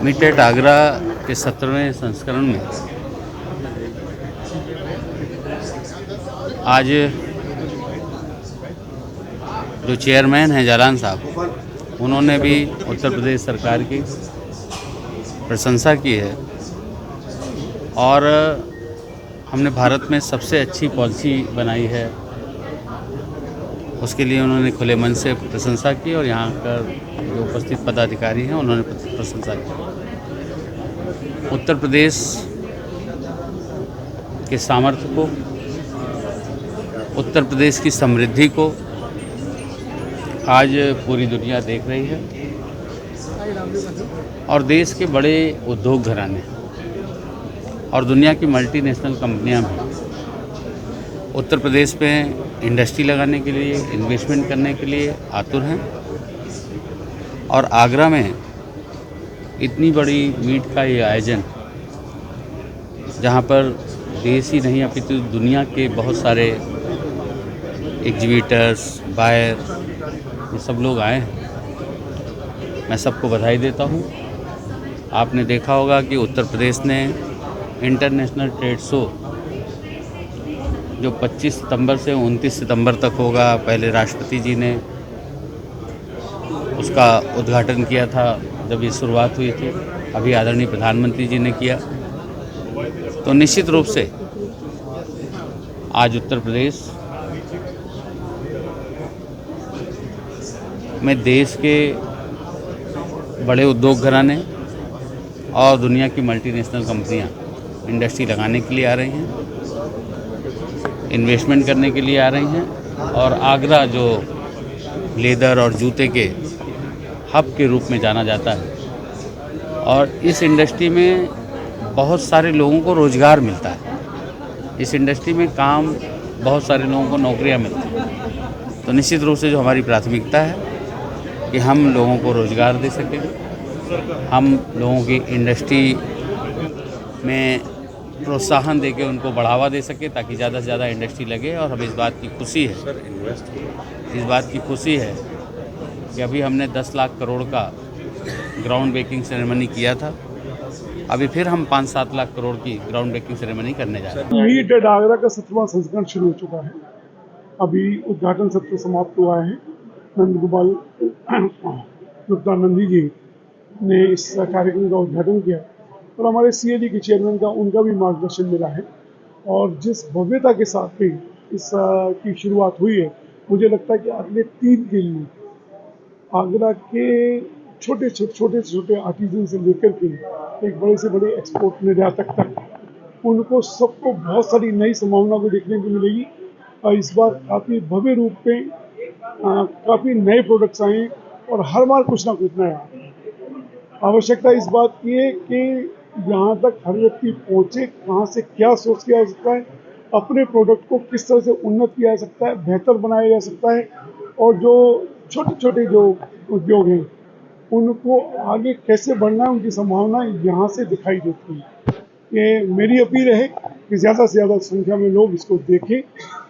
मीटेट आगरा के 17वें संस्करण में आज जो चेयरमैन हैं जालान साहब, उन्होंने भी उत्तर प्रदेश सरकार की प्रशंसा की है और हमने भारत में सबसे अच्छी पॉलिसी बनाई है, उसके लिए उन्होंने खुले मन से प्रशंसा की और यहाँ का जो उपस्थित पदाधिकारी हैं उन्होंने प्रशंसा की। उत्तर प्रदेश के सामर्थ्य को, उत्तर प्रदेश की समृद्धि को आज पूरी दुनिया देख रही है और देश के बड़े उद्योग घराने और दुनिया की मल्टीनेशनल कंपनियां भी उत्तर प्रदेश में इंडस्ट्री लगाने के लिए, इन्वेस्टमेंट करने के लिए आतुर हैं। और आगरा में इतनी बड़ी मीट का ये आयोजन, जहां पर देश ही नहीं अपितु दुनिया के बहुत सारे एग्जीबिटर्स, बायर, ये सब लोग आए हैं। मैं सबको बधाई देता हूँ। आपने देखा होगा कि उत्तर प्रदेश ने इंटरनेशनल ट्रेड शो जो 25 सितंबर से 29 सितंबर तक होगा, पहले राष्ट्रपति जी ने उसका उद्घाटन किया था जब ये शुरुआत हुई थी, अभी आदरणीय प्रधानमंत्री जी ने किया। तो निश्चित रूप से आज उत्तर प्रदेश में देश के बड़े उद्योग घराने और दुनिया की मल्टीनेशनल कंपनियां इंडस्ट्री लगाने के लिए आ रही हैं, इन्वेस्टमेंट करने के लिए आ रही हैं। और आगरा जो लेदर और जूते के हब के रूप में जाना जाता है और इस इंडस्ट्री में बहुत सारे लोगों को रोज़गार मिलता है। इस इंडस्ट्री में काम, बहुत सारे लोगों को नौकरियां मिलती हैं। तो निश्चित रूप से जो हमारी प्राथमिकता है कि हम लोगों को रोज़गार दे सकें, हम लोगों की इंडस्ट्री में प्रोत्साहन देके उनको बढ़ावा दे सके ताकि ज़्यादा से ज़्यादा इंडस्ट्री लगे। और हमें इस बात की खुशी है कि अभी हमने 10 लाख करोड़ का ग्राउंड ब्रेकिंग सेरेमनी किया था, अभी फिर हम 5-7 लाख करोड़ की ग्राउंड ब्रेकिंग सेरेमनी करने जा रहे हैं। मीटेट आगरा का 17वां संस्करण शुरू हो चुका है। अभी उद्घाटन सत्र समाप्त हुआ है। नंदगोपाल गुप्ता नंदी जी ने इस कार्यक्रम का उद्घाटन किया और हमारे CAG के चेयरमैन का उनका भी मार्गदर्शन मिला है। और जिस भव्यता के साथ भी इस की शुरुआत हुई है, मुझे लगता है कि अगले 3 दिन में आगरा के छोटे आर्टिजन से लेकर के एक बड़े से बड़े एक्सपोर्ट निर्यातक तक उनको सबको बहुत सारी नई संभावना को देखने को मिलेगी। और इस बार काफ़ी भव्य रूप में काफ़ी नए प्रोडक्ट्स आए और हर बार कुछ ना कुछ नया। आवश्यकता इस बात की है कि यहाँ तक हर व्यक्ति पहुँचे, कहाँ से क्या सोच किया जा सकता है, अपने प्रोडक्ट को किस तरह से उन्नत किया जा सकता है, बेहतर बनाया जा सकता है, और जो छोटे जो उद्योग हैं उनको आगे कैसे बढ़ना है, उनकी संभावना यहाँ से दिखाई देती है। ये मेरी अपील है कि ज़्यादा से ज़्यादा संख्या में लोग इसको देखें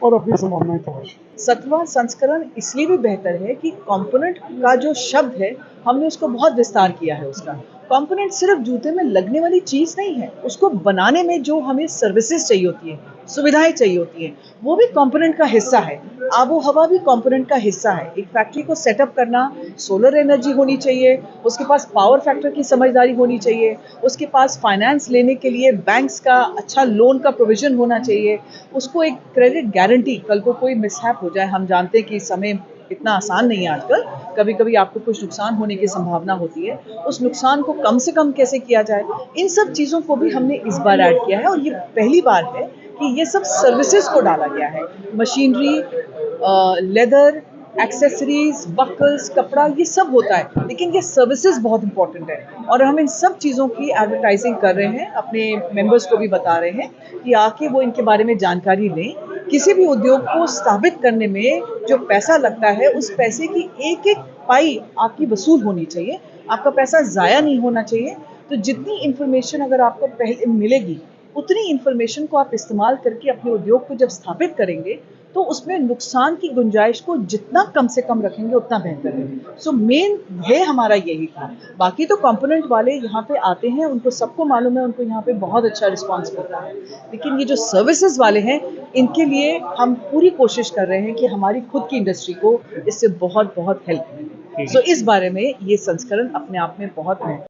और अपनी संभावनाएं तलाशें। 17वां संस्करण इसलिए भी बेहतर है कि कंपोनेंट का जो शब्द है, हमने उसको बहुत विस्तार किया है। उसका कंपोनेंट सिर्फ जूते में लगने वाली चीज़ नहीं है, उसको बनाने में जो हमें सर्विसेज चाहिए होती है, सुविधाएं चाहिए होती हैं, वो भी कंपोनेंट का हिस्सा है। आबो हवा भी कंपोनेंट का हिस्सा है। एक फैक्ट्री को सेटअप करना, सोलर एनर्जी होनी चाहिए, उसके पास पावर फैक्टर की समझदारी होनी चाहिए, उसके पास फाइनेंस लेने के लिए बैंक्स का अच्छा लोन का प्रोविजन होना चाहिए, उसको एक क्रेडिट गारंटी, कल को कोई मिसहैप हो जाए, हम जानते हैं कि समय इतना आसान नहीं है आजकल, कभी कभी आपको कुछ नुकसान होने की संभावना होती है, उस नुकसान को कम से कम कैसे किया जाए, इन सब चीज़ों को भी हमने इस बार ऐड किया है। और ये पहली बार है कि ये सब सर्विसेज को डाला गया है। मशीनरी, लेदर, एक्सेसरीज, बकल्स, कपड़ा, ये सब होता है, लेकिन ये सर्विसेज बहुत इंपॉर्टेंट है। और हम इन सब चीज़ों की एडवर्टाइजिंग कर रहे हैं, अपने मेंबर्स को भी बता रहे हैं कि आके वो इनके बारे में जानकारी लें। किसी भी उद्योग को स्थापित करने में जो पैसा लगता है, उस पैसे की एक एक पाई आपकी वसूल होनी चाहिए, आपका पैसा ज़ाया नहीं होना चाहिए। तो जितनी इन्फॉर्मेशन अगर आपको पहले मिलेगी, उतनी इन्फॉर्मेशन को आप इस्तेमाल करके अपने उद्योग को जब स्थापित करेंगे, तो उसमें नुकसान की गुंजाइश को जितना कम से कम रखेंगे उतना बेहतर है। सो मेन ध्येय हमारा यही था। बाकी तो कंपोनेंट वाले यहाँ पे आते हैं, उनको सबको मालूम है, उनको यहाँ पे बहुत अच्छा रिस्पांस मिलता है, लेकिन ये जो सर्विसेज वाले हैं इनके लिए हम पूरी कोशिश कर रहे हैं कि हमारी खुद की इंडस्ट्री को इससे बहुत बहुत हेल्प मिले। सो इस बारे में ये संस्करण अपने आप में बहुत महत्वपूर्ण